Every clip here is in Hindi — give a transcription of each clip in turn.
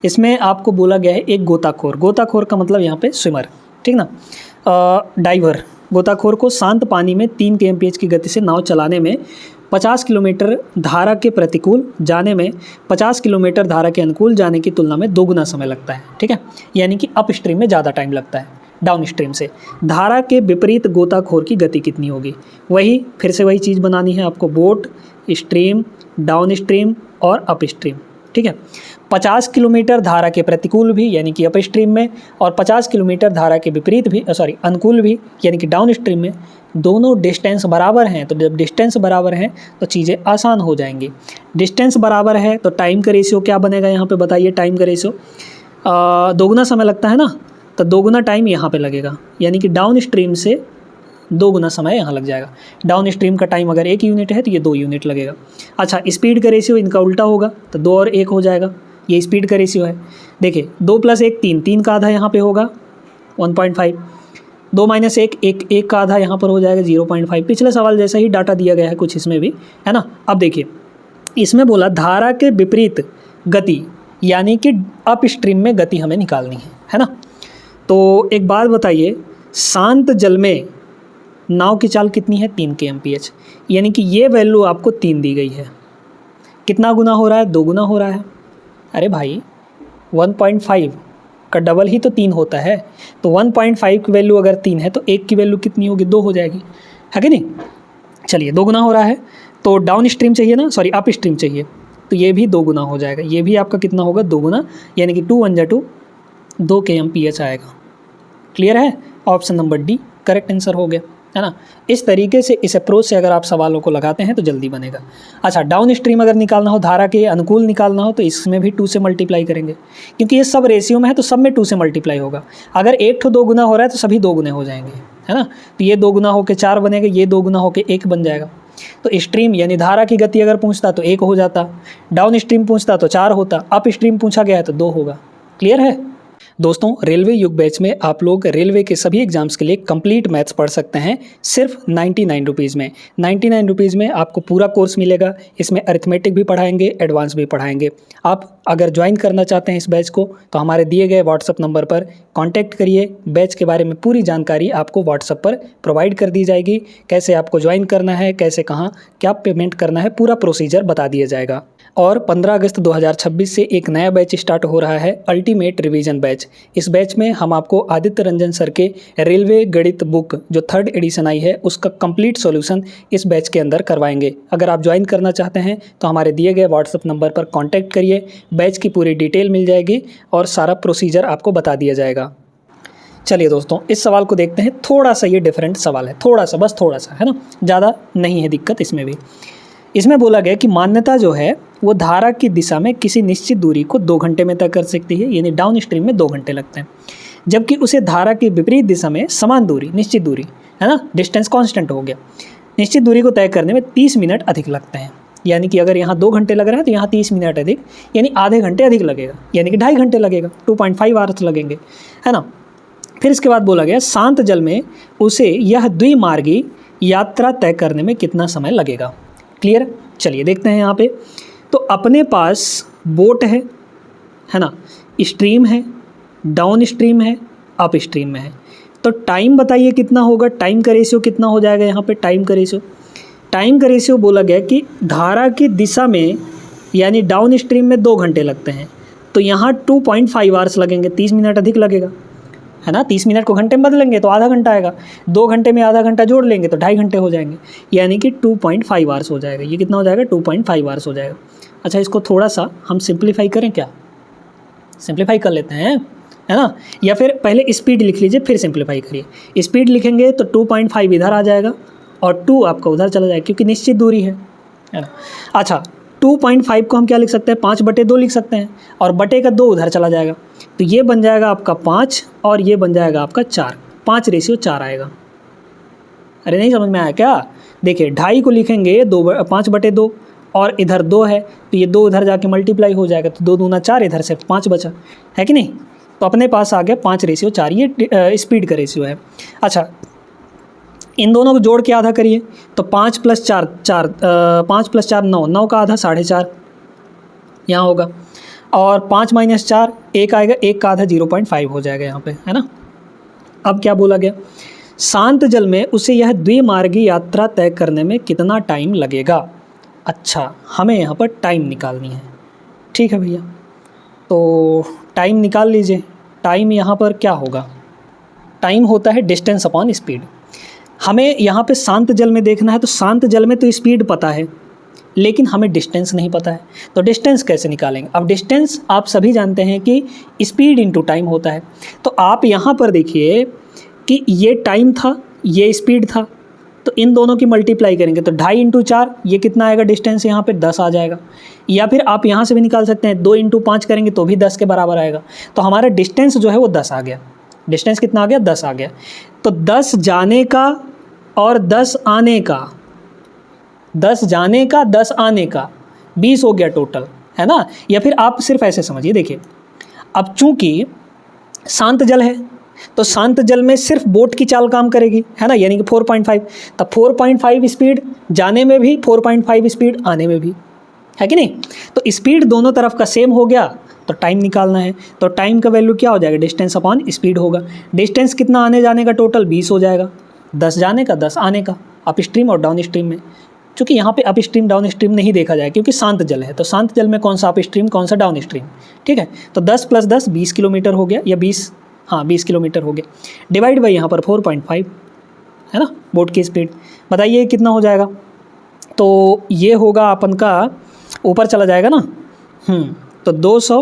इसमें आपको बोला गया है एक गोताखोर, गोताखोर का मतलब यहाँ पे स्विमर, ठीक ना। डाइवर, गोताखोर को शांत पानी में 3 kmph की गति से नाव चलाने में 50 किलोमीटर धारा के प्रतिकूल जाने में 50 किलोमीटर धारा के अनुकूल जाने की तुलना में दोगुना समय लगता है, ठीक है। यानी कि अप स्ट्रीम में ज़्यादा टाइम लगता है डाउन स्ट्रीम से। धारा के विपरीत गोताखोर की गति कितनी होगी? वही फिर से वही चीज़ बनानी है आपको, बोट, स्ट्रीम, डाउन स्ट्रीम और अप स्ट्रीम, ठीक है। 50 किलोमीटर धारा के प्रतिकूल भी यानी कि अप स्ट्रीम में, और 50 किलोमीटर धारा के विपरीत भी अनुकूल भी यानी कि डाउन स्ट्रीम में, दोनों डिस्टेंस बराबर हैं। तो जब डिस्टेंस बराबर हैं तो चीज़ें आसान हो जाएंगी। डिस्टेंस बराबर है तो टाइम का रेशियो क्या बनेगा यहाँ पे बताइए? टाइम का रेशियो दोगुना समय लगता है ना, तो दोगुना टाइम यहाँ पे लगेगा, यानी कि डाउन स्ट्रीम से दोगुना समय यहाँ लग जाएगा। डाउन स्ट्रीम का टाइम अगर 1 यूनिट है तो ये 2 यूनिट लगेगा। अच्छा, स्पीड का रेशियो इनका उल्टा होगा तो 2 और 1 हो जाएगा, ये स्पीड का रेशियो है। देखिए 2 + 1 3, 3 का आधा यहाँ पे होगा 1.5, 2 - 1 1 का आधा यहाँ पर हो जाएगा 0.5। पिछले सवाल जैसा ही डाटा दिया गया है कुछ इसमें भी, है ना। अब देखिए इसमें बोला धारा के विपरीत गति, यानी कि अप स्ट्रीम में गति हमें निकालनी है ना। तो एक बात बताइए, शांत जल में नाव की चाल कितनी है? 3 kmph, यानी कि ये वैल्यू आपको 3 दी गई है। कितना गुना हो रहा है? 2 गुना हो रहा है। अरे भाई 1.5 का डबल ही तो 3 होता है, तो 1.5 की वैल्यू अगर 3 है तो 1 की वैल्यू कितनी होगी? 2 हो जाएगी, है कि नहीं। चलिए 2 गुना हो रहा है, तो डाउन स्ट्रीम चाहिए ना, सॉरी अप स्ट्रीम चाहिए, तो ये भी 2 गुना हो जाएगा। ये भी आपका कितना होगा? 2 गुना, यानी कि 2 × 1 = 2, 2 kmph आएगा। क्लियर है? Option number D correct answer हो गया, है ना। इस तरीके से, इस अप्रोच से अगर आप सवालों को लगाते हैं तो जल्दी बनेगा। अच्छा, डाउन स्ट्रीम अगर निकालना हो, धारा के अनुकूल निकालना हो, तो इसमें भी 2 से मल्टीप्लाई करेंगे, क्योंकि ये सब रेशियो में है तो सब में 2 से मल्टीप्लाई होगा। अगर एक ठो 2 गुना हो रहा है तो सभी 2 गुने हो जाएंगे, है ना। तो ये 2 गुना होकर 4 बनेगा, ये 2 गुना होकर 1 बन जाएगा। तो स्ट्रीम यानी धारा की गति अगर पूछता तो 1 हो जाता, डाउन स्ट्रीम पूछता तो 4 होता, अप स्ट्रीम पूछा गया है तो 2 होगा। क्लियर है दोस्तों? रेलवे युग बैच में आप लोग रेलवे के सभी एग्जाम्स के लिए कंप्लीट मैथ्स पढ़ सकते हैं सिर्फ 99 रुपीज़ में। 99 रुपीज़ में आपको पूरा कोर्स मिलेगा। इसमें अरिथमेटिक भी पढ़ाएंगे, एडवांस भी पढ़ाएंगे। आप अगर ज्वाइन करना चाहते हैं इस बैच को तो हमारे दिए गए व्हाट्सअप नंबर पर कांटेक्ट करिए। बैच के बारे में पूरी जानकारी आपको व्हाट्सअप पर प्रोवाइड कर दी जाएगी। कैसे आपको ज्वाइन करना है, कैसे कहाँ क्या पेमेंट करना है, पूरा प्रोसीजर बता दिया जाएगा। और 15 अगस्त 2026 से एक नया बैच स्टार्ट हो रहा है, अल्टीमेट रिवीजन बैच। इस बैच में हम आपको आदित्य रंजन सर के रेलवे गणित बुक जो 3rd एडिशन आई है उसका कंप्लीट सॉल्यूशन इस बैच के अंदर करवाएंगे। अगर आप ज्वाइन करना चाहते हैं तो हमारे दिए गए व्हाट्सएप नंबर पर कांटेक्ट करिए। बैच की पूरी डिटेल मिल जाएगी और सारा प्रोसीजर आपको बता दिया जाएगा। चलिए दोस्तों, इस सवाल को देखते हैं। थोड़ा सा ये डिफरेंट सवाल है, थोड़ा सा, बस थोड़ा सा, है ना, ज़्यादा नहीं है दिक्कत इसमें भी। इसमें बोला गया कि मान्यता जो है वो धारा की दिशा में किसी निश्चित दूरी को 2 घंटे में तय कर सकती है, यानी डाउन स्ट्रीम में 2 घंटे लगते हैं, जबकि उसे धारा की विपरीत दिशा में समान दूरी, निश्चित दूरी, है ना, डिस्टेंस कांस्टेंट हो गया, निश्चित दूरी को तय करने में 30 मिनट अधिक लगते हैं। यानी कि अगर यहाँ 2 घंटे लग रहा है तो यहाँ 30 मिनट अधिक, यानी आधे घंटे अधिक लगेगा, यानी कि 2.5 घंटे लगेगा, 2.5 आवर्स लगेंगे, है ना। फिर इसके बाद बोला गया शांत जल में उसे यह द्विमार्गी यात्रा तय करने में कितना समय लगेगा। क्लियर? चलिए देखते हैं यहाँ पे। तो अपने पास बोट है ना, स्ट्रीम है, डाउन स्ट्रीम है, अप स्ट्रीम में है, तो टाइम बताइए कितना होगा, टाइम का रेशियो कितना हो जाएगा यहाँ पे। टाइम का रेशियो बोला गया कि धारा की दिशा में यानी डाउन स्ट्रीम में 2 घंटे लगते हैं, तो यहाँ 2.5 आवर्स लगेंगे, 30 मिनट अधिक लगेगा, है ना। 30 मिनट को घंटे में बदलेंगे तो आधा घंटा आएगा, 2 घंटे में आधा घंटा जोड़ लेंगे तो 2.5 घंटे हो जाएंगे, यानी कि 2.5 आवर्स हो जाएगा। ये कितना हो जाएगा? 2.5 आवर्स हो जाएगा। अच्छा, इसको थोड़ा सा हम सिंप्लीफाई करें क्या? सिंप्लीफाई कर लेते हैं, है ना, या फिर पहले स्पीड लिख लीजिए फिर सिंप्लीफाई करिए। स्पीड लिखेंगे तो 2.5 इधर आ जाएगा और 2 आपका उधर चला जाएगा, क्योंकि निश्चित दूरी है ना। अच्छा, 2.5 को हम क्या लिख सकते हैं? 5/2 लिख सकते हैं, और बटे का 2 उधर चला जाएगा, तो ये बन जाएगा आपका 5 और ये बन जाएगा आपका 4, 5:4 आएगा। अरे नहीं समझ में आया क्या? देखिए 2.5 को लिखेंगे 5/2 और इधर 2 है तो ये 2 उधर जाके मल्टीप्लाई हो जाएगा, तो 2 दूना 4, इधर से 5 बचा, है कि नहीं। तो अपने पास आ गया 5:4, ये स्पीड का रेशियो है। अच्छा, इन दोनों को जोड़ के आधा करिए तो 5 + 4 9, 9 का आधा 4.5 यहाँ होगा। और 5 - 4 1 आएगा, 1 का आधा 0.5 हो जाएगा यहाँ पे, है ना। अब क्या बोला गया, शांत जल में उसे यह द्विमार्गी यात्रा तय करने में कितना टाइम लगेगा। अच्छा, हमें यहाँ पर टाइम निकालनी है, ठीक है भैया। तो टाइम निकाल लीजिए। टाइम यहाँ पर क्या होगा, टाइम होता है डिस्टेंस अपॉन स्पीड। हमें यहाँ पे शांत जल में देखना है, तो शांत जल में तो स्पीड पता है लेकिन हमें डिस्टेंस नहीं पता है, तो डिस्टेंस कैसे निकालेंगे। अब डिस्टेंस आप सभी जानते हैं कि स्पीड इनटू टाइम होता है। तो आप यहाँ पर देखिए कि ये टाइम था, ये स्पीड था, तो इन दोनों की मल्टीप्लाई करेंगे तो 2.5 × 4 ये कितना आएगा, डिस्टेंस यहाँ पे 10 आ जाएगा। या फिर आप यहाँ से भी निकाल सकते हैं, 2 × 5 करेंगे तो भी 10 के बराबर आएगा। तो हमारा डिस्टेंस जो है वो 10 आ गया। डिस्टेंस कितना आ गया, 10 आ गया। तो 10 जाने का और 10 आने का, 10 जाने का 10 आने का 20 हो गया टोटल, है ना। या फिर आप सिर्फ ऐसे समझिए, देखिए अब चूंकि शांत जल है तो शांत जल में सिर्फ बोट की चाल काम करेगी, है ना, यानी कि 4.5। तब 4.5 स्पीड जाने में भी, 4.5 स्पीड आने में भी, है कि नहीं। तो स्पीड दोनों तरफ का सेम हो गया, तो टाइम निकालना है। तो टाइम का वैल्यू क्या हो जाएगा, डिस्टेंस अपॉन स्पीड होगा। डिस्टेंस कितना आने जाने का टोटल 20 हो जाएगा, 10 जाने का 10 आने का, अप स्ट्रीम और डाउन स्ट्रीम में। क्योंकि यहाँ पे अप स्ट्रीम डाउन स्ट्रीम नहीं देखा जाए क्योंकि शांत जल है, तो शांत जल में कौन सा अप स्ट्रीम कौन सा डाउन स्ट्रीम, ठीक है। तो 10 + 10 20 किलोमीटर हो गया, या 20 किलोमीटर हो गया, डिवाइड बाई यहाँ पर 4.5, है ना, बोट की स्पीड। बताइए कितना हो जाएगा। तो ये होगा अपन का, ऊपर चला जाएगा ना, तो 200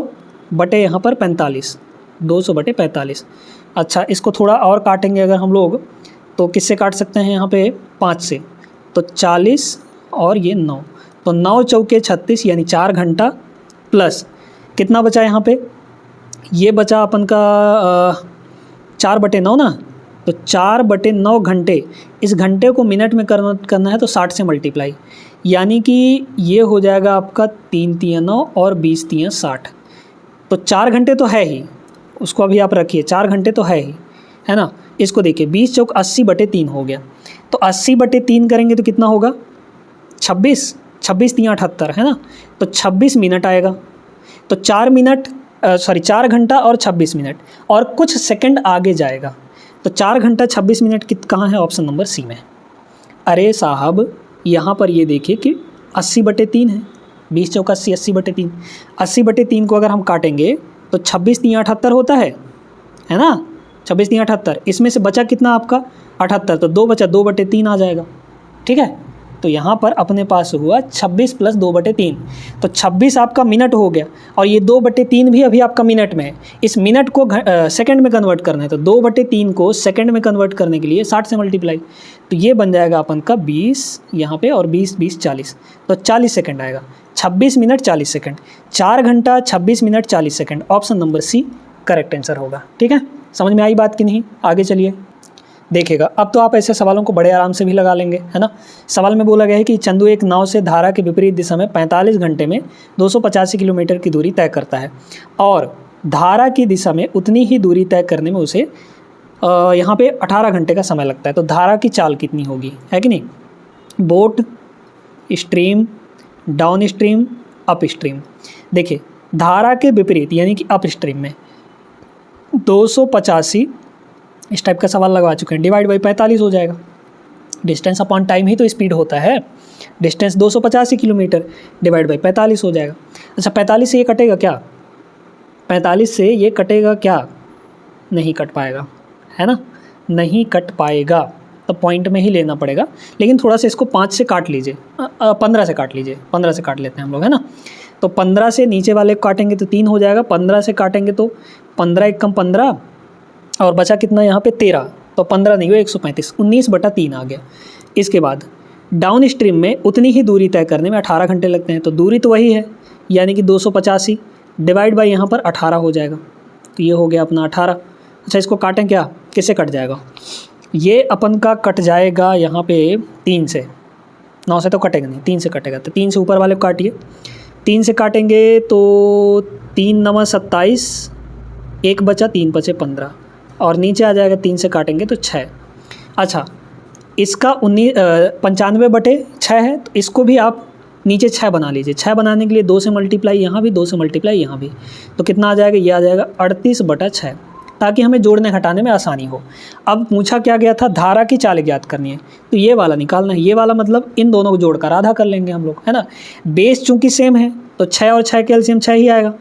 बटे यहाँ पर 45, 200 बटे 45। अच्छा, इसको थोड़ा और काटेंगे अगर हम लोग, तो किससे काट सकते हैं यहाँ पे, 5 से, तो 40 और ये 9, तो 9 चौके 36 यानी 4 घंटा प्लस कितना बचा यहाँ पे, ये बचा अपन का 4/9 ना, तो 4/9 घंटे। इस घंटे को मिनट में कन्वर्ट करना है तो 60 से मल्टीप्लाई, यानी कि ये हो जाएगा आपका 3 × 3 = 9 और 20 × 3 = 60। तो 4 घंटे तो है ही, उसको अभी आप रखिए, 4 घंटे तो है ही, है ना। इसको देखिए 20 चौक 80/3 हो गया, तो 80/3 करेंगे तो कितना होगा, 26 26 × 3 = 78, है ना। तो 26 मिनट आएगा। तो 4 घंटा और 26 मिनट और कुछ सेकंड आगे जाएगा, तो 4 घंटा 26 मिनट कहाँ है, ऑप्शन नंबर सी में। अरे साहब, यहाँ पर ये देखिए कि 80/3 है, 20 चौका 80, 80/3, 80/3 को अगर हम काटेंगे तो 26 × 3 = 78 होता है ना, 26 × 3 = 78। इसमें से बचा कितना आपका 78, तो 2 बचा, 2/3 आ जाएगा, ठीक है। तो यहाँ पर अपने पास हुआ 26 + 2/3, तो 26 आपका मिनट हो गया, और ये 2/3 भी अभी आपका मिनट में है। इस मिनट को सेकंड में कन्वर्ट करना है, तो 2/3 को सेकंड में कन्वर्ट करने के लिए 60 से मल्टीप्लाई, तो ये बन जाएगा अपन का 20 यहाँ पे, और 20 20 40, तो 40 सेकंड आएगा। 26 मिनट 40 सेकंड, 4 घंटा 26 minute 40 second, option number C correct answer होगा, ठीक है। समझ में आई बात कि नहीं, आगे चलिए देखिएगा। अब तो आप ऐसे सवालों को बड़े आराम से भी लगा लेंगे, है ना। सवाल में बोला गया है कि चंदू एक नाव से धारा के विपरीत दिशा में 45 घंटे में 285 किलोमीटर की दूरी तय करता है, और धारा की दिशा में उतनी ही दूरी तय करने में उसे यहाँ पे 18 घंटे का समय लगता है। तो धारा की चाल कितनी होगी, है कि नहीं। Boat, stream, down stream, up stream. देखिए धारा के विपरीत यानी कि अप स्ट्रीम में 285 इस टाइप का सवाल लगवा चुके हैं, डिवाइड बाई 45 हो जाएगा। डिस्टेंस अपॉन टाइम ही तो स्पीड होता है। डिस्टेंस 285 किलोमीटर डिवाइड बाई 45 हो जाएगा। अच्छा 45 से ये कटेगा क्या, 45 से ये कटेगा क्या, नहीं कट पाएगा, है ना, नहीं कट पाएगा, तो पॉइंट में ही लेना पड़ेगा। लेकिन थोड़ा सा इसको 5 से काट लीजिए, 15 से काट लीजिए, 15 से काट लेते हैं हम लोग, है ना। तो 15 से नीचे वाले को काटेंगे तो 3 हो जाएगा, 15 से काटेंगे तो 15 × 1 = 15, और बचा कितना यहाँ पे 13, तो 15 नहीं हुआ 135, 19/3 आ गया। इसके बाद डाउन स्ट्रीम में उतनी ही दूरी तय करने में 18 घंटे लगते हैं, तो दूरी तो वही है यानी कि 285 डिवाइड बाई यहाँ पर 18 हो जाएगा, तो ये हो गया अपना 18। अच्छा इसको काटें क्या, किससे कट जाएगा, ये अपन का कट जाएगा यहाँ पे 3 से, 9 से तो कटेगा नहीं, 3 से कटेगा, तो 3 से ऊपर वाले को काटिए। 3 से काटेंगे तो 3 × 9 = 27, 1 बचा, 3 बचे 15, और नीचे आ जाएगा 3 से काटेंगे तो 6। अच्छा इसका 95/6 है, तो इसको भी आप नीचे 6 बना लीजिए। 6 बनाने के लिए 2 से मल्टीप्लाई यहाँ भी, 2 से मल्टीप्लाई यहाँ भी, तो कितना आ जाएगा, ये आ जाएगा 38/6, ताकि हमें जोड़ने घटाने में आसानी हो। अब पूछा क्या गया था, धारा की चाल ज्ञात करनी है, तो ये वाला निकालना है। ये वाला मतलब इन दोनों को जोड़कर आधा कर लेंगे हम लोग, है ना। बेस चूँकि सेम है तो 6 और 6 के एलसीएम 6 ही आएगा।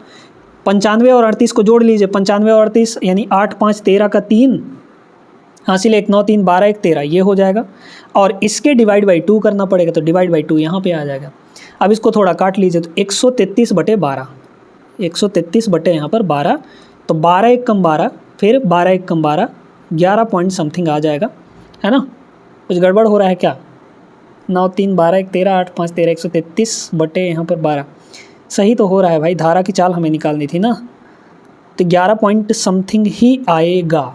95 और 38 को जोड़ लीजिए, 95 और 38 यानी 8 5 13 का 3 हासिल 1 9 3 12 1 13, ये हो जाएगा। और इसके डिवाइड बाई 2 करना पड़ेगा, तो डिवाइड बाई 2 यहाँ पे आ जाएगा। अब इसको थोड़ा काट लीजिए, तो 133/12, 133 बटे यहाँ पर 12, तो 12 1 कम 12, फिर 12 1 कम 12, 11 पॉइंट समथिंग आ जाएगा, है ना। कुछ गड़बड़ हो रहा है क्या? 9 3 12 1 13 8 5 13, 133 बटे यहाँ पर 12, सही तो हो रहा है भाई। धारा की चाल हमें निकालनी थी ना, तो 11 पॉइंट समथिंग ही आएगा।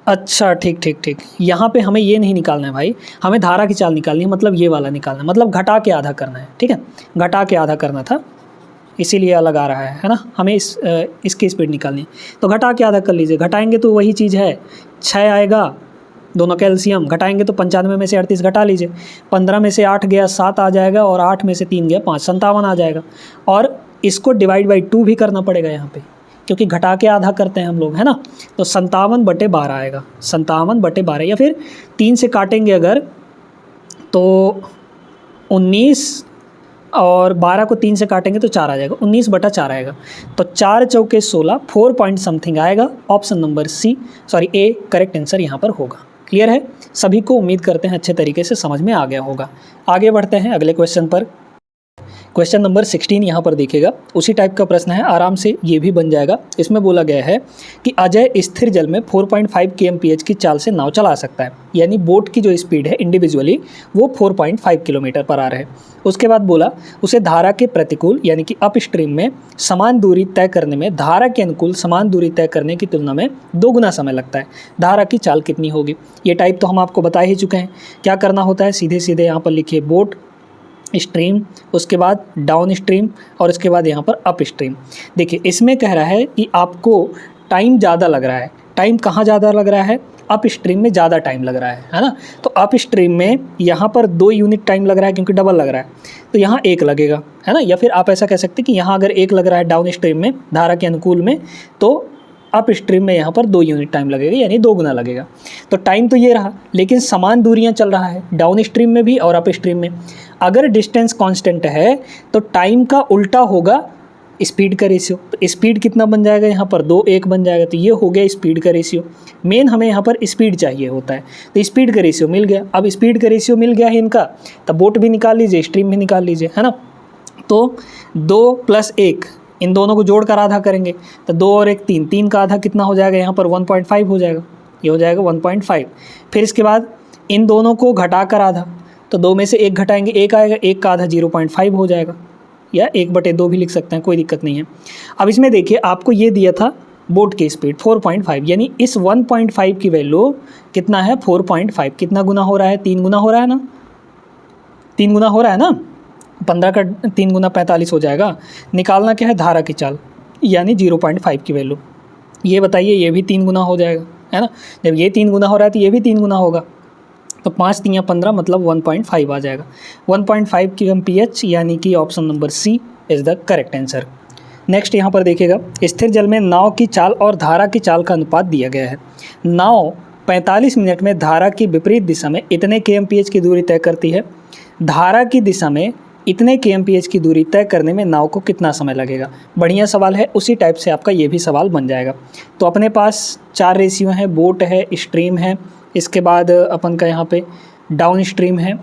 अच्छा ठीक ठीक ठीक, यहाँ पे हमें ये नहीं निकालना है भाई, हमें धारा की चाल निकालनी है, मतलब ये वाला निकालना है, मतलब घटा के आधा करना है, ठीक है। घटा के आधा करना था, इसीलिए अलग आ रहा है ना। हमें इसकी स्पीड निकालनी है, तो घटा के आधा कर लीजिए। घटाएंगे तो वही चीज़ है, 6 आएगा, दोनों का एलसीएम घटाएंगे तो 95 में से 38 घटा लीजिए, 15 में से 8 गया 7 आ जाएगा, और 8 में से 3 गया 5, 57 आ जाएगा। और इसको डिवाइड बाई 2 भी करना पड़ेगा यहाँ पे, क्योंकि घटा के आधा करते हैं हम लोग, है ना। तो 57/12 आएगा, 57/12, या फिर 3 से काटेंगे अगर तो 19, और 12 को 3 से काटेंगे तो 4 आ जाएगा, 19/4 आएगा। तो 4 चौके 16, 4 पॉइंट समथिंग आएगा। Option number A correct answer यहाँ पर होगा। क्लियर है सभी को? उम्मीद करते हैं अच्छे तरीके से समझ में आ गया होगा। आगे बढ़ते हैं अगले क्वेश्चन पर। क्वेश्चन नंबर 16 यहाँ पर देखिएगा, उसी टाइप का प्रश्न है, आराम से ये भी बन जाएगा। इसमें बोला गया है कि अजय स्थिर जल में 4.5 kmph की चाल से नाव चला सकता है, यानी बोट की जो स्पीड है इंडिविजुअली वो 4.5 किलोमीटर पर आवर है। उसके बाद बोला उसे धारा के प्रतिकूल यानी कि अप स्ट्रीम में समान दूरी तय करने में धारा के अनुकूल समान दूरी तय करने की तुलना में 2 गुना समय लगता है, धारा की चाल कितनी होगी? ये टाइप तो हम आपको बता ही चुके हैं। क्या करना होता है, सीधे सीधे यहाँ पर लिखिए बोट स्ट्रीम, उसके बाद डाउन स्ट्रीम, और उसके बाद यहाँ पर अप स्ट्रीम। देखिए इसमें कह रहा है कि आपको टाइम ज़्यादा लग रहा है। टाइम कहाँ ज़्यादा लग रहा है? अप स्ट्रीम में ज़्यादा टाइम लग रहा है ना। तो अप स्ट्रीम में यहाँ पर 2 यूनिट टाइम लग रहा है, क्योंकि डबल लग रहा है, तो यहाँ 1 लगेगा, है ना। या फिर आप ऐसा कह सकते हैं कि यहाँ अगर 1 लग रहा है डाउन स्ट्रीम में धारा के अनुकूल में, तो अप स्ट्रीम में यहाँ पर 2 यूनिट टाइम लगेगा, यानी 2 गुना लगेगा। तो टाइम तो ये रहा, लेकिन समान दूरियाँ चल रहा है डाउन स्ट्रीम में भी और अप स्ट्रीम में। अगर डिस्टेंस कांस्टेंट है तो टाइम का उल्टा होगा स्पीड का रेशियो। तो स्पीड कितना बन जाएगा यहाँ पर? 2:1 बन जाएगा। तो ये हो गया स्पीड का रेशियो। मेन हमें यहाँ पर स्पीड चाहिए होता है, तो स्पीड का रेशियो मिल गया। अब स्पीड का रेशियो मिल गया है इनका, तब बोट भी निकाल लीजिए, स्ट्रीम भी निकाल लीजिए, है ना। तो 2 + 1 इन दोनों को जोड़ कर आधा करेंगे, तो 2 और 1 3, 3 का आधा कितना हो जाएगा यहाँ पर? 1.5 हो जाएगा, ये हो जाएगा 1.5। फिर इसके बाद इन दोनों को घटा कर आधा, तो 2 में से 1 घटाएंगे, 1 आएगा, 1 का आधा 0.5 हो जाएगा, या 1/2 भी लिख सकते हैं, कोई दिक्कत नहीं है। अब इसमें देखिए आपको ये दिया था बोट की स्पीड 4.5, यानी इस 1.5 की वैल्यू कितना है? 4.5। कितना गुना हो रहा है? 3 गुना हो रहा है ना, 3 गुना हो रहा है ना। 15 का 3 गुना 45 हो जाएगा। निकालना क्या है? धारा की चाल, यानी 0.5 की वैल्यू। ये बताइए, ये भी 3 गुना हो जाएगा, है ना। जब ये 3 गुना हो रहा है तो ये भी 3 गुना होगा, तो 5 × 3 = 15, मतलब 1.5 आ जाएगा। 1.5 kmph, यानी कि option number C is the correct answer. Next यहाँ पर देखिएगा, स्थिर जल में नाव की चाल और धारा की चाल का अनुपात दिया गया है। नाव 45 मिनट में धारा की विपरीत दिशा में इतने kmph की दूरी तय करती है, धारा की दिशा में इतने kmph की दूरी तय करने में नाव को कितना समय लगेगा? बढ़िया सवाल है, उसी टाइप से आपका ये भी सवाल बन जाएगा। तो अपने पास 4 रेशियो हैं, बोट है, स्ट्रीम है, इसके बाद अपन का यहाँ पे डाउन स्ट्रीम है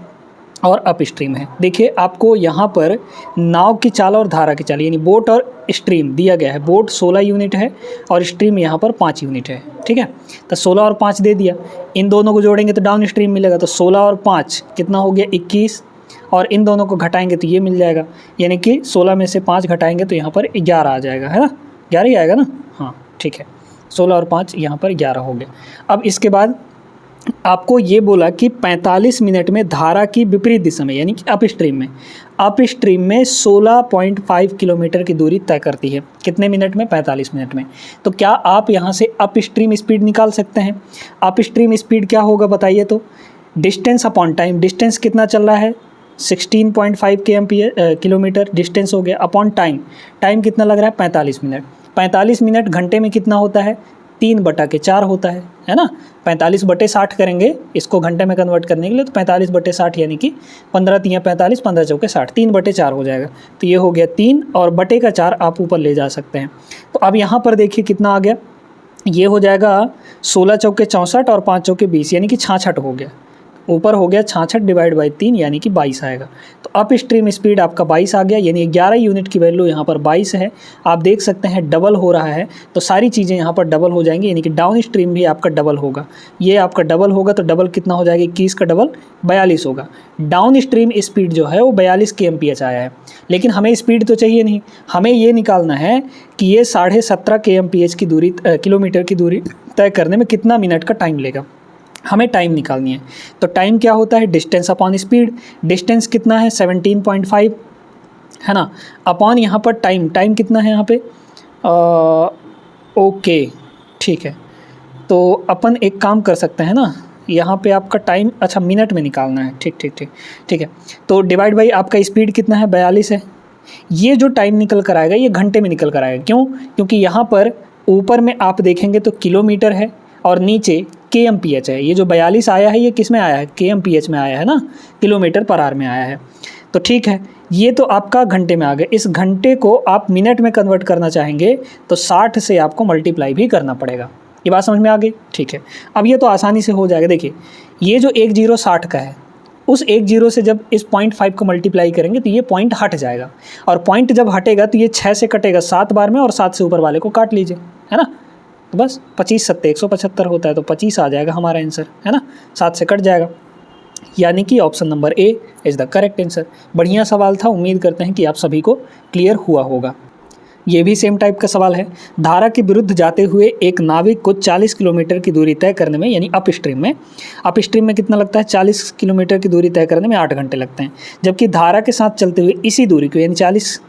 और अप स्ट्रीम है। देखिए आपको यहाँ पर नाव की चाल और धारा की चाल, यानी बोट और स्ट्रीम दिया गया है। बोट 16 यूनिट है और स्ट्रीम यहाँ पर 5 यूनिट है, ठीक है। तो 16 और 5 दे दिया, इन दोनों को जोड़ेंगे तो डाउन स्ट्रीम मिलेगा। तो 16 और 5 कितना हो गया? 21, और इन दोनों को घटाएंगे तो ये मिल जाएगा, यानी कि 16 में से 5 घटाएंगे तो यहाँ पर 11 आ जाएगा, है ना। 11 ही आएगा ना, हाँ ठीक है। 16 और 5 यहाँ पर 11 हो गया। अब इसके बाद आपको ये बोला कि 45 मिनट में धारा की विपरीत दिशा में, यानी कि अप स्ट्रीम में 16.5 किलोमीटर की दूरी तय करती है। कितने मिनट में? 45 मिनट में। तो क्या आप यहाँ से अप स्ट्रीम स्पीड निकाल सकते हैं? अप स्ट्रीम स्पीड क्या होगा बताइए तो? Distance upon time. डिस्टेंस कितना चल रहा है? 16.5 किलोमीटर डिस्टेंस हो गया, अपॉन टाइम, टाइम कितना लग रहा है 45 मिनट। 45 मिनट घंटे में कितना होता है 3/4 होता है ना। 45/60 करेंगे इसको घंटे में कन्वर्ट करने के लिए, तो 45/60 यानी कि 15 × 45 15 × 60 3/4 हो जाएगा। तो ये हो गया 3 और बटे का 4 आप ऊपर ले जा सकते हैं। तो अब यहाँ पर देखिए कितना आ गया, ये हो जाएगा 16 × 64 और 5 × 20 यानी कि 66 हो गया। ऊपर हो गया 66 डिवाइड बाई 3 यानी कि 22 आएगा। तो अप स्ट्रीम स्पीड आपका 22 आ गया, यानी 11 यूनिट की वैल्यू यहाँ पर 22 है। आप देख सकते हैं डबल हो रहा है, तो सारी चीज़ें यहाँ पर डबल हो जाएंगी, यानी कि डाउन स्ट्रीम भी आपका डबल होगा। ये आपका डबल होगा तो डबल कितना हो जाएगा, 21 का डबल 42 होगा। डाउन स्ट्रीम स्पीड जो है वो 42 kmph आया है, लेकिन हमें स्पीड तो चाहिए नहीं, हमें ये निकालना है कि ये 17.5 kmph की दूरी किलोमीटर की दूरी तय करने में कितना मिनट का टाइम लेगा। हमें टाइम निकालनी है। तो टाइम क्या होता है, डिस्टेंस अपॉन स्पीड। डिस्टेंस कितना है 17.5 है ना, अपॉन यहाँ पर टाइम, टाइम कितना है यहाँ पे ओके ठीक है। तो अपन एक काम कर सकते हैं ना, यहाँ पे आपका टाइम अच्छा मिनट में निकालना है, ठीक है। तो डिवाइड बाई आपका स्पीड कितना है 42 है। ये जो टाइम निकल कर आएगा ये घंटे में निकल कर आएगा, क्यों, क्योंकि यहाँ पर ऊपर में आप देखेंगे तो किलोमीटर है और नीचे kmph है। ये जो 42 आया है ये किस में आया है, kmph में आया है ना, किलोमीटर पर आवर में आया है। तो ठीक है, ये तो आपका घंटे में आ गया। इस घंटे को आप मिनट में कन्वर्ट करना चाहेंगे तो 60 से आपको मल्टीप्लाई भी करना पड़ेगा। ये बात समझ में आ गई, ठीक है। अब ये तो आसानी से हो जाएगा। देखिए ये जो 1 0 60 का है, उस 1 0 से जब इस 0.5 को मल्टीप्लाई करेंगे तो ये पॉइंट हट जाएगा, और पॉइंट जब हटेगा तो ये 6 से कटेगा 7 बार में, और 7 से ऊपर वाले को काट लीजिए, है ना। तो बस 25 7 175 होता है, तो 25 आ जाएगा हमारा आंसर, है ना। 7 से कट जाएगा, यानी कि option number A is the correct answer. बढ़िया सवाल था, उम्मीद करते हैं कि आप सभी को क्लियर हुआ होगा। ये भी सेम टाइप का सवाल है। धारा के विरुद्ध जाते हुए एक नाविक को 40 किलोमीटर की दूरी तय करने में, यानी अप स्ट्रीम में कितना लगता है 40 किलोमीटर की दूरी तय करने में 8 घंटे लगते हैं, जबकि धारा के साथ चलते हुए इसी दूरी को, यानी 40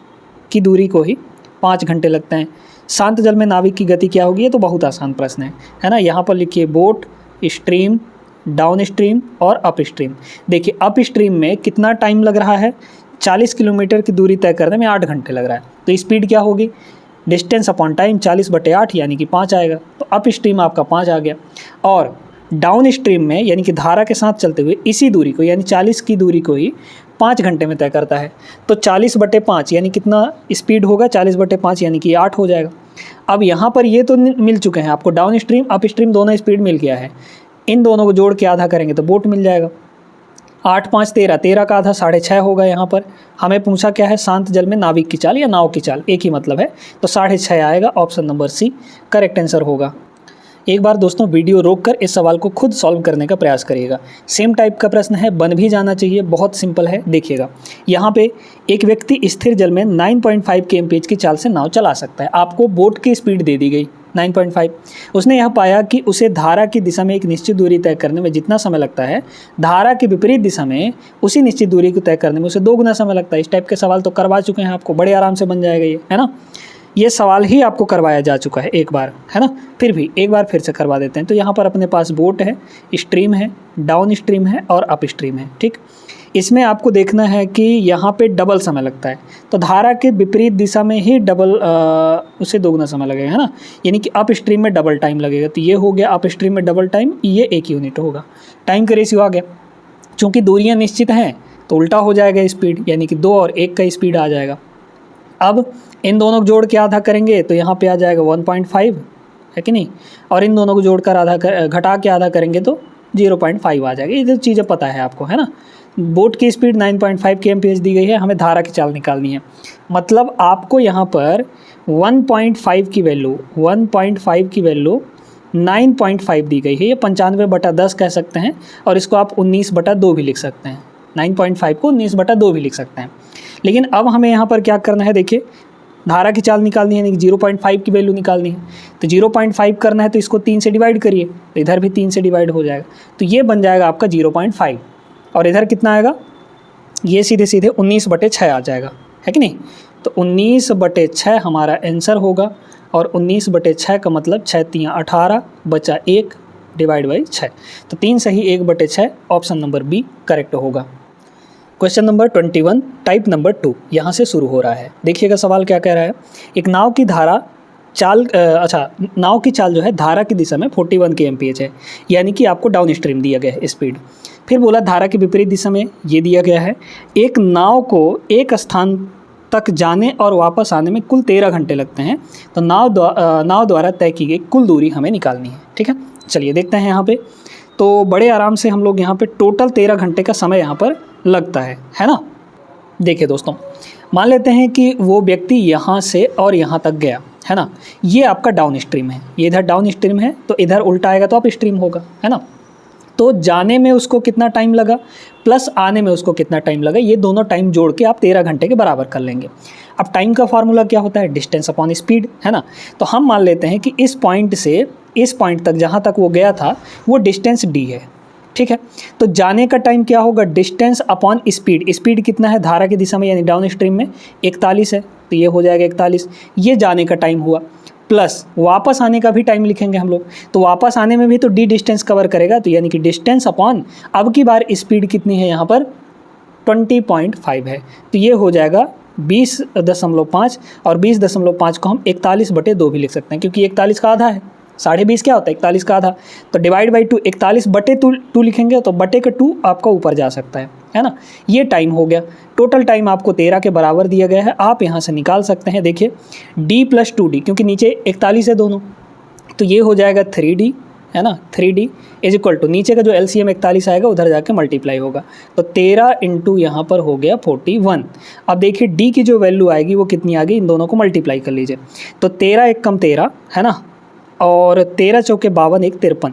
की दूरी को ही 5 घंटे लगते हैं। शांत जल में नाविक की गति क्या होगी, ये तो बहुत आसान प्रश्न है ना। यहाँ पर लिखिए बोट, स्ट्रीम, डाउन स्ट्रीम और अप स्ट्रीम। देखिए अप स्ट्रीम में कितना टाइम लग रहा है, 40 किलोमीटर की दूरी तय करने में 8 घंटे लग रहा है। तो स्पीड क्या होगी, डिस्टेंस अपॉन टाइम 40/8 यानी कि 5 आएगा। तो अप स्ट्रीम आपका 5 आ गया। और डाउन स्ट्रीम में यानी कि धारा के साथ चलते हुए इसी दूरी को, यानी 40 की दूरी को ही 5 घंटे में तय करता है। तो 40/5 यानी कितना स्पीड होगा, 40/5 यानी कि 8 हो जाएगा। अब यहाँ पर ये तो मिल चुके हैं आपको, डाउन स्ट्रीम अप स्ट्रीम दोनों स्पीड मिल गया है। इन दोनों को जोड़ के आधा करेंगे तो बोट मिल जाएगा। 8 5 13, 13 का आधा 6.5 होगा। यहाँ पर हमें पूछा क्या है, शांत जल में नाविक की चाल या नाव की चाल, एक ही मतलब है, तो 6.5 आएगा। Option number C correct answer होगा। एक बार दोस्तों वीडियो रोककर इस सवाल को खुद सॉल्व करने का प्रयास करिएगा। सेम टाइप का प्रश्न है, बन भी जाना चाहिए, बहुत सिंपल है। देखिएगा यहाँ पे एक व्यक्ति स्थिर जल में 9.5 kmph की चाल से नाव चला सकता है। आपको बोट की स्पीड दे दी गई 9.5। उसने यह पाया कि उसे धारा की दिशा में एक निश्चित दूरी तय करने में जितना समय लगता है, धारा की विपरीत दिशा में उसी निश्चित दूरी को तय करने में उसे 2 गुना समय लगता है। इस टाइप के सवाल तो करवा चुके हैं आपको, बड़े आराम से बन जाएगा ये, है ना। ये सवाल ही आपको करवाया जा चुका है एक बार, है ना। फिर भी एक बार फिर से करवा देते हैं। तो यहाँ पर अपने पास बोट है, स्ट्रीम है, डाउन स्ट्रीम है और अप स्ट्रीम है, ठीक। इसमें आपको देखना है कि यहाँ पे डबल समय लगता है, तो धारा के विपरीत दिशा में ही डबल उसे 2 गुना समय लगेगा, है ना। यानी कि अप स्ट्रीम में डबल टाइम लगेगा। तो ये हो गया अप स्ट्रीम में डबल टाइम, ये 1 यूनिट होगा। टाइम का रेशियो आ गया। चूँकि दूरियाँ निश्चित हैं तो उल्टा हो जाएगा स्पीड, यानी कि 2 और 1 का स्पीड आ जाएगा। अब इन दोनों को जोड़ के आधा करेंगे तो यहाँ पे आ जाएगा 1.5, है कि नहीं। और इन दोनों को जोड़कर घटा के आधा करेंगे तो 0.5 आ जाएगा। ये तो चीज़ें पता है आपको, है ना। बोट की स्पीड 9.5 kmph दी गई है, हमें धारा की चाल निकालनी है। मतलब आपको यहाँ पर 1.5 की वैल्यू 9.5 दी गई है। ये 95/10 कह सकते हैं, और इसको आप 19/2 भी लिख सकते हैं। 9.5 को 19/2 भी लिख सकते हैं। लेकिन अब हमें यहाँ पर क्या करना है, देखिए धारा की चाल निकालनी है, 0.5 की वैल्यू निकालनी है। तो 0.5 करना है तो इसको 3 से डिवाइड करिए, तो इधर भी 3 से डिवाइड हो जाएगा। तो ये बन जाएगा आपका 0.5, और इधर कितना आएगा, ये सीधे सीधे 19/6 आ जाएगा, है कि नहीं। तो 19/6 हमारा आंसर होगा। और 19/6 का मतलब 6 × 3 = 18 बचा 1 डिवाइड बाई 6। तो 3 सही 1/6, ऑप्शन नंबर बी करेक्ट होगा। क्वेश्चन नंबर 21 टाइप नंबर 2 यहाँ से शुरू हो रहा है। देखिएगा सवाल क्या कह रहा है। एक नाव की चाल जो है धारा की दिशा में 41 kmph है, यानी कि आपको डाउन स्ट्रीम दिया गया है स्पीड। फिर बोला धारा की विपरीत दिशा में ये दिया गया है। एक नाव को एक स्थान तक जाने और वापस आने में कुल 13 घंटे लगते हैं, तो नाव द्वारा तय की गई कुल दूरी हमें निकालनी है। ठीक है, चलिए देखते हैं यहाँ पे। तो बड़े आराम से हम लोग यहाँ पे टोटल 13 घंटे का समय यहाँ पर लगता है ना। देखिए दोस्तों, मान लेते हैं कि वो व्यक्ति यहाँ से और यहाँ तक गया, है ना। ये आपका डाउन स्ट्रीम है, ये इधर डाउन स्ट्रीम है, तो इधर उल्टा आएगा तो अप स्ट्रीम होगा, है ना। तो जाने में उसको कितना टाइम लगा प्लस आने में उसको कितना टाइम लगा, ये दोनों टाइम जोड़ के आप 13 घंटे के बराबर कर लेंगे। अब टाइम का फार्मूला क्या होता है? डिस्टेंस अपॉन स्पीड, है ना। तो हम मान लेते हैं कि इस पॉइंट से इस पॉइंट तक जहाँ तक वो गया था वो डिस्टेंस d है। ठीक है, तो जाने का टाइम क्या होगा? Distance upon speed. स्पीड कितना है धारा की दिशा में यानी डाउन स्ट्रीम में? 41 है, तो ये हो जाएगा 41। ये जाने का टाइम हुआ, प्लस वापस आने का भी टाइम लिखेंगे हम लोग, तो वापस आने में भी तो d डिस्टेंस कवर करेगा, तो यानी कि डिस्टेंस अपॉन अब की बार स्पीड कितनी है यहाँ पर? 20.5 है, तो ये हो जाएगा 20.5, और 20.5 को हम 41/2 भी लिख सकते हैं, क्योंकि 41 का आधा है। 20.5 क्या होता है? 41 का आधा, तो डिवाइड बाई 2 41/2 लिखेंगे, तो बटे का 2 आपका ऊपर जा सकता है ना। ये टाइम हो गया। टोटल टाइम आपको 13 के बराबर दिया गया है, आप यहाँ से निकाल सकते हैं। देखिए d + 2d, क्योंकि नीचे 41 है दोनों, तो ये हो जाएगा 3d, है ना। 3d इज इक्वल टू नीचे का जो LCM 41 आएगा उधर जाके मल्टीप्लाई होगा, तो 13 इंटू यहाँ पर हो गया 41। अब देखिए d की जो वैल्यू आएगी वो कितनी आ गई, इन दोनों को मल्टीप्लाई कर लीजिए, तो 13 × 13, है ना, और 13 चौके 52, 1 53,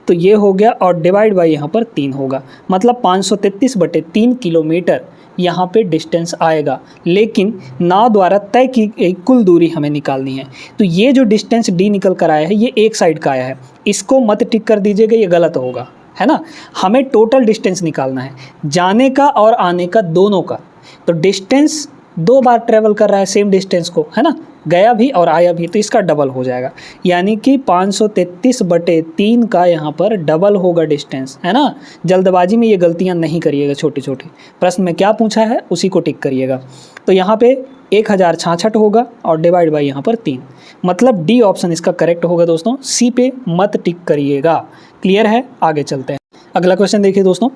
तो ये हो गया, और डिवाइड बाई यहाँ पर 3 होगा, मतलब 533/3 किलोमीटर यहाँ पे डिस्टेंस आएगा। लेकिन नाव द्वारा तय की गई कुल दूरी हमें निकालनी है, तो ये जो डिस्टेंस d निकल कर आया है ये एक साइड का आया है, इसको मत टिक कर दीजिएगा, ये गलत होगा, है ना। हमें टोटल डिस्टेंस निकालना है, जाने का और आने का दोनों का। तो डिस्टेंस 2 बार ट्रेवल कर रहा है सेम डिस्टेंस को, है ना, गया भी और आया भी, तो इसका डबल हो जाएगा, यानी कि 533/3 का यहाँ पर डबल होगा डिस्टेंस, है ना। जल्दबाजी में ये गलतियाँ नहीं करिएगा, छोटी छोटी। प्रश्न में क्या पूछा है उसी को टिक करिएगा। तो यहाँ पे 1066 होगा और डिवाइड बाई यहाँ पर 3, मतलब डी ऑप्शन इसका करेक्ट होगा दोस्तों। सी पे मत टिक करिएगा। क्लियर है? आगे चलते हैं। अगला क्वेश्चन देखिए दोस्तों,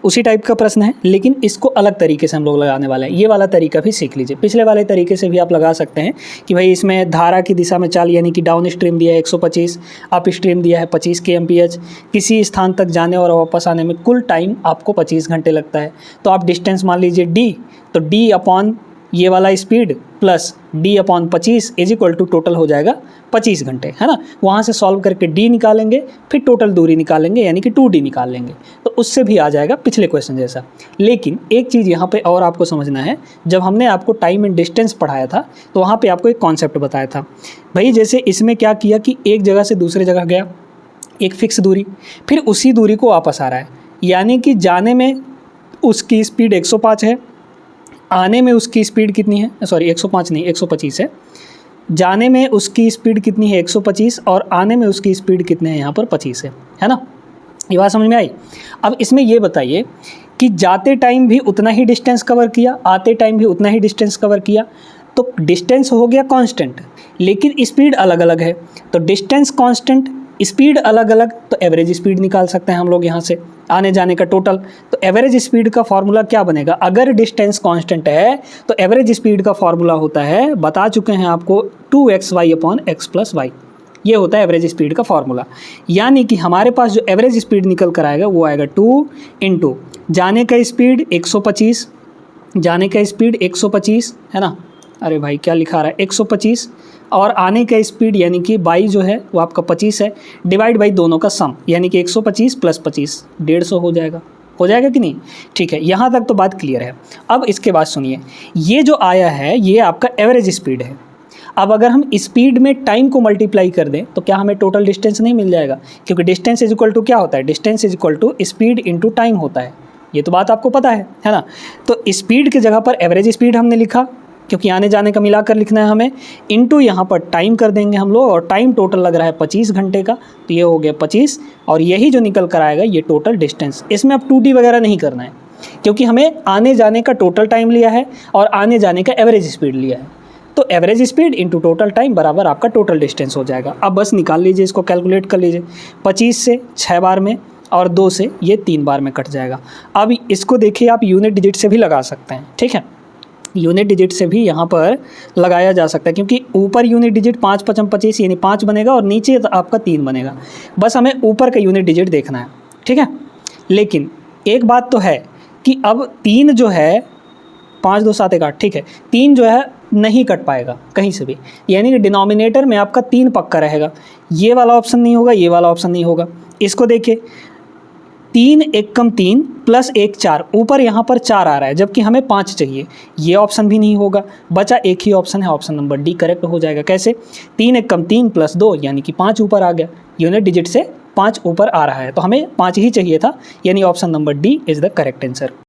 उसी टाइप का प्रश्न है, लेकिन इसको अलग तरीके से हम लोग लगाने वाले हैं। ये वाला तरीका भी सीख लीजिए, पिछले वाले तरीके से भी आप लगा सकते हैं कि भाई इसमें धारा की दिशा में चाल यानी कि डाउन स्ट्रीम दिया है 125, अप स्ट्रीम दिया है 25 kmph, किसी स्थान तक जाने और वापस आने में कुल टाइम आपको 25 घंटे लगता है। तो आप डिस्टेंस मान लीजिए d, तो d अपॉन ये वाला speed plus d upon 25 is equal to total हो जाएगा 25 घंटे, है ना। वहाँ से सॉल्व करके d निकालेंगे, फिर टोटल दूरी निकालेंगे यानी कि 2d निकाल लेंगे, तो उससे भी आ जाएगा पिछले क्वेश्चन जैसा। लेकिन एक चीज़ यहाँ पे और आपको समझना है, जब हमने आपको टाइम एंड डिस्टेंस पढ़ाया था तो वहाँ पे आपको एक कॉन्सेप्ट बताया था भाई। जैसे इसमें क्या किया कि एक जगह से दूसरे जगह गया, एक फिक्स दूरी, फिर उसी दूरी को वापस आ रहा है, यानी कि जाने में उसकी स्पीड 105 है, आने में उसकी स्पीड कितनी है? सॉरी 105 नहीं 125 है। जाने में उसकी स्पीड कितनी है? 125, और आने में उसकी स्पीड कितने है? यहाँ पर 25 है ना। ये बात समझ में आई? अब इसमें ये बताइए कि जाते टाइम भी उतना ही डिस्टेंस कवर किया, आते टाइम भी उतना ही डिस्टेंस कवर किया, तो डिस्टेंस हो गया कांस्टेंट, लेकिन स्पीड अलग अलग है। तो डिस्टेंस कांस्टेंट, स्पीड अलग अलग, तो एवरेज स्पीड निकाल सकते हैं हम लोग यहाँ से, आने जाने का टोटल। तो एवरेज स्पीड का फॉर्मूला क्या बनेगा? अगर डिस्टेंस कांस्टेंट है तो एवरेज स्पीड का फॉर्मूला होता है, बता चुके हैं आपको, 2xy/x + y। ये होता है एवरेज स्पीड का फॉर्मूला। यानी कि हमारे पास जो एवरेज स्पीड निकल कर आएगा वो आएगा 2 इंटू जाने का स्पीड 125, जाने का स्पीड 125, है ना। अरे भाई क्या लिखा रहा है? 125, और आने का स्पीड यानी कि बाई जो है वो आपका 25 है, डिवाइड बाई दोनों का सम, यानी कि 125 + 25 150 हो जाएगा कि नहीं? ठीक है, यहाँ तक तो बात क्लियर है। अब इसके बाद सुनिए, ये जो आया है ये आपका एवरेज स्पीड है। अब अगर हम स्पीड में टाइम को मल्टीप्लाई कर दें तो क्या हमें टोटल डिस्टेंस नहीं मिल जाएगा? क्योंकि डिस्टेंस इज इक्वल टू क्या होता है? Distance is equal to speed into time होता है। ये तो बात आपको पता है ना। तो स्पीड की जगह पर एवरेज स्पीड हमने लिखा, क्योंकि आने जाने का मिलाकर लिखना है हमें, इनटू यहाँ पर टाइम कर देंगे हम लोग, और टाइम टोटल लग रहा है 25 घंटे का, तो ये हो गया 25, और यही जो निकल कर आएगा ये टोटल डिस्टेंस। इसमें अब 2D वगैरह नहीं करना है, क्योंकि हमें आने जाने का टोटल टाइम लिया है और आने जाने का एवरेज स्पीड लिया है, तो average speed into total time बराबर आपका टोटल डिस्टेंस हो जाएगा। अब बस निकाल लीजिए, इसको कैलकुलेट कर लीजिए। 25 से 6 बार में और 2 से ये 3 बार में कट जाएगा। अब इसको देखिए आप यूनिट डिजिट से भी लगा सकते हैं, ठीक है, यूनिट डिजिट से भी यहाँ पर लगाया जा सकता है, क्योंकि ऊपर यूनिट डिजिट 5 5 25 यानी 5 बनेगा और नीचे आपका 3 बनेगा। बस हमें ऊपर का यूनिट डिजिट देखना है, ठीक है। लेकिन एक बात तो है कि अब 3 जो है 5 2 7 1 8, ठीक है, 3 जो है नहीं कट पाएगा कहीं से भी, यानी कि डिनोमिनेटर में आपका 3 पक्का रहेगा। ये वाला ऑप्शन नहीं होगा, ये वाला ऑप्शन नहीं होगा। इसको देखिए, 3 1 कम 3 प्लस 1 4, ऊपर यहाँ पर 4 आ रहा है जबकि हमें 5 चाहिए, ये ऑप्शन भी नहीं होगा। बचा एक ही ऑप्शन है, ऑप्शन नंबर डी करेक्ट हो जाएगा। कैसे? 3 1 कम 3 प्लस 2 यानी कि 5 ऊपर आ गया, यूनिट डिजिट से 5 ऊपर आ रहा है, तो हमें 5 ही चाहिए था, यानी option number D is the correct answer.